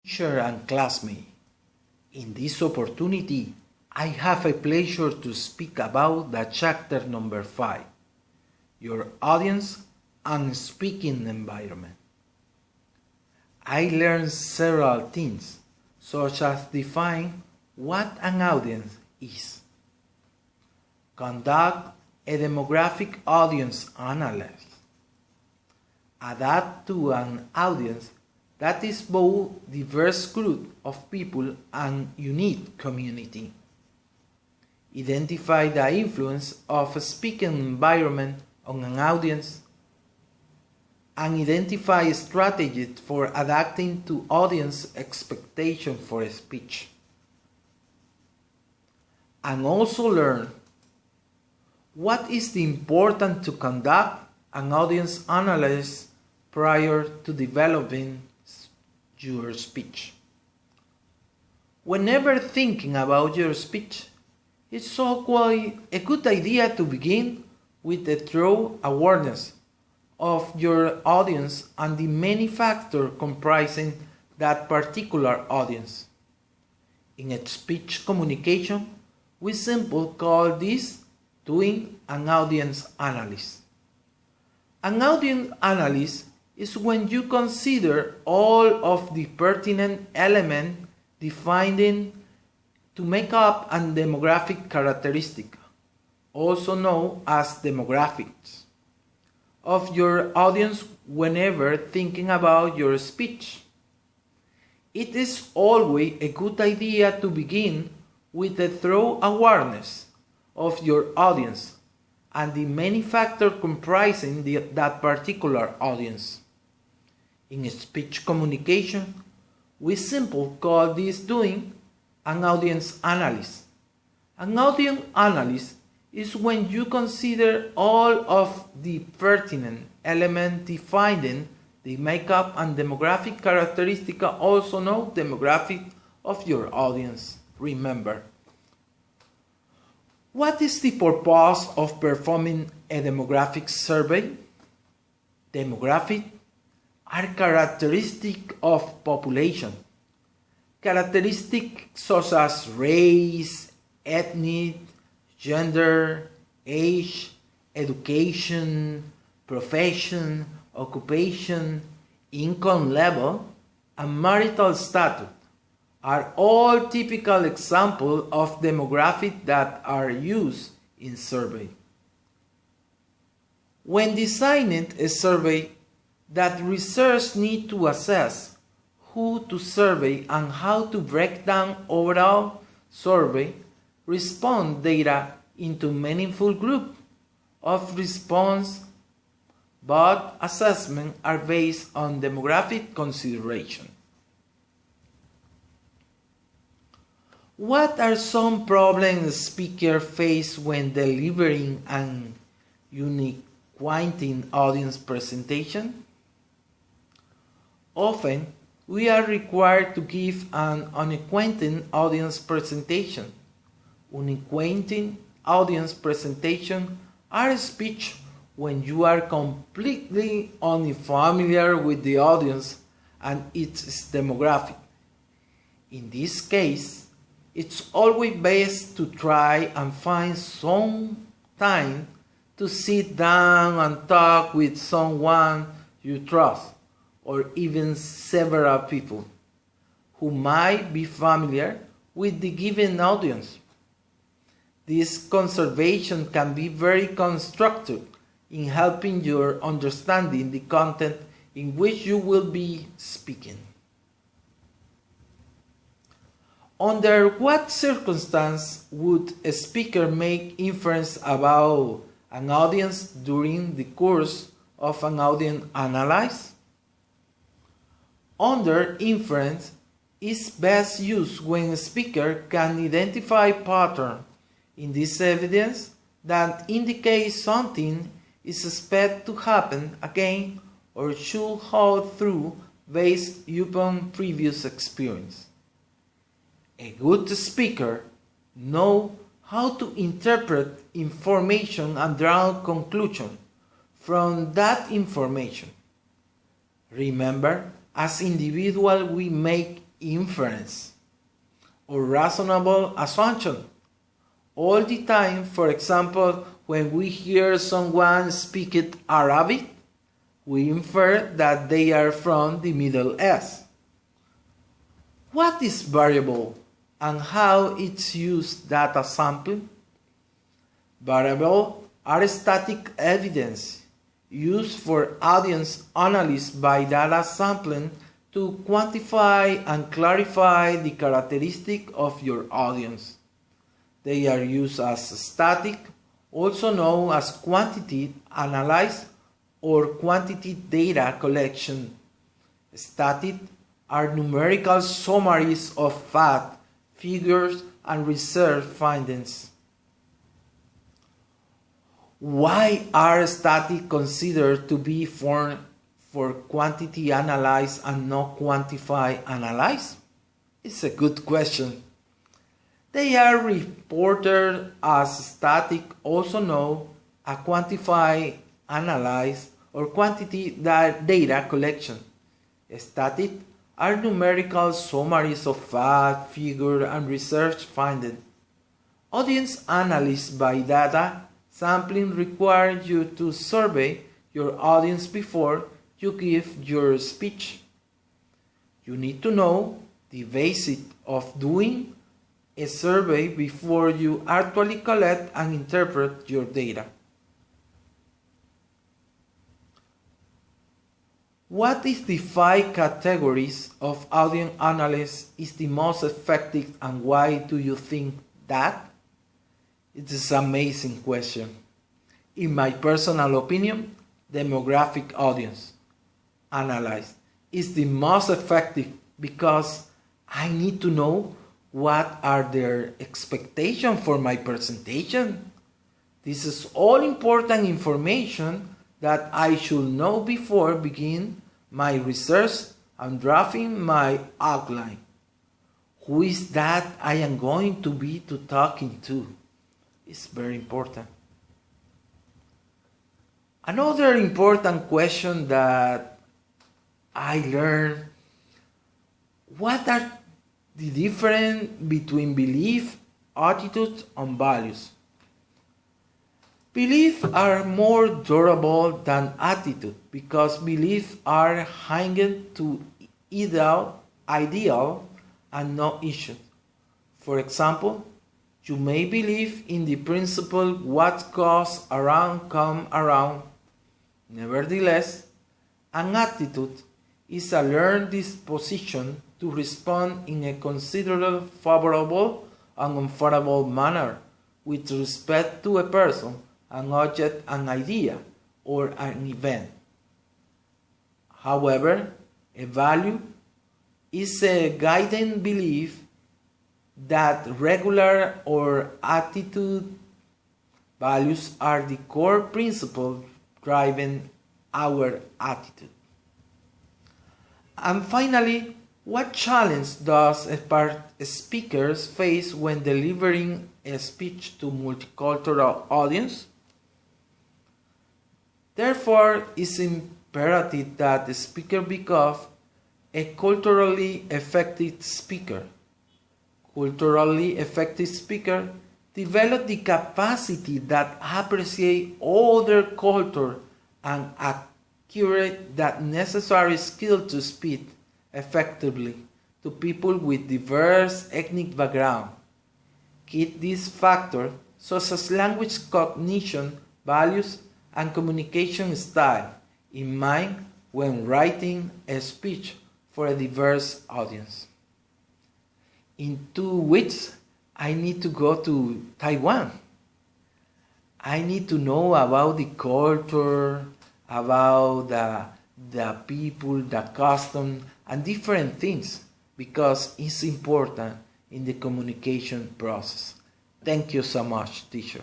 Teacher and classmate, in this opportunity, I have a pleasure to speak about the chapter number 5, your audience and speaking environment. I learned several things, such as define what an audience is, conduct a demographic audience analysis, adapt to an audience that is both diverse group of people and unique community. Identify the influence of a speaking environment on an audience and identify strategies for adapting to audience expectation for a speech. And also learn what is the important to conduct an audience analysis prior to developing your speech. Whenever thinking about your speech, it's always a good idea to begin with a thorough awareness of your audience and the many factors comprising that particular audience. In a speech communication, we simply call this doing an audience analysis. An audience analysis is when you consider all of the pertinent elements defining to make up a demographic characteristic, also known as demographics, of your audience whenever thinking about your speech. It is always a good idea to begin with a thorough awareness of your audience and the many factors comprising that particular audience. In speech communication, we simply call this doing an audience analysis. An audience analysis is when you consider all of the pertinent elements defining the makeup and demographic characteristic, also known demographic of your audience. Remember, what is the purpose of performing a demographic survey? Demographics are characteristics of population. Characteristics such as race, ethnic, gender, age, education, profession, occupation, income level, and marital status are all typical examples of demographics that are used in survey. When designing a survey, that researchers need to assess who to survey and how to break down overall survey response data into meaningful groups of response, but assessments are based on demographic consideration. What are some problems speakers face when delivering an unique audience presentation? Often, we are required to give an unacquainted audience presentation. Unacquainted audience presentation are speech when you are completely unfamiliar with the audience and its demographic. In this case, it's always best to try and find some time to sit down and talk with someone you trust, or even several people who might be familiar with the given audience. This conversation can be very constructive in helping your understanding the content in which you will be speaking. Under what circumstance would a speaker make inference about an audience during the course of an audience analysis? Under inference is best used when a speaker can identify patterns in this evidence that indicate something is expected to happen again or should hold through based upon previous experience. A good speaker knows how to interpret information and draw conclusions from that information. Remember, as individuals we make inference or reasonable assumption. All the time, for example, when we hear someone speak Arabic, we infer that they are from the Middle East. What is variable and how it's used data sampling? Variables are static evidence used for audience analysis by data sampling to quantify and clarify the characteristic of your audience. They are used as static, also known as quantity analysis or quantity data collection. Static are numerical summaries of facts, figures, and research findings. Why are static considered to be formed for quantity analysis and not quantify analysis? It's a good question. They are reported as static, also known as quantify analysis or quantity data collection. Static are numerical summaries of fact, figure, and research findings. Audience analysis by data sampling requires you to survey your audience before you give your speech. You need to know the basics of doing a survey before you actually collect and interpret your data. What is the 5 categories of audience analysis is the most effective, and why do you think that? It is an amazing question. In my personal opinion, demographic audience analysis is the most effective because I need to know what are their expectations for my presentation. This is all important information that I should know before begin my research and drafting my outline. Who is that I am going to be talking to? It's very important. Another important question that I learned: what are the difference between belief, attitude, and values? Beliefs are more durable than attitude because beliefs are hanging to ideal and not issues. For example, you may believe in the principle what goes around come around. Nevertheless, an attitude is a learned disposition to respond in a considered favorable and unfavorable manner with respect to a person, an object, an idea, or an event. However, a value is a guiding belief that regular or attitude values are the core principle driving our attitude. And finally, what challenge does a speaker face when delivering a speech to multicultural audience? Therefore, it's imperative that the speaker become a culturally effective speaker. Culturally effective speaker develop the capacity that appreciate other culture and accurate that necessary skill to speak effectively to people with diverse ethnic background. Keep these factors such as language cognition, values, and communication style in mind when writing a speech for a diverse audience. In 2 weeks, I need to go to Taiwan. I need to know about the culture, about the people, the custom, and different things because it's important in the communication process. Thank you so much, teacher.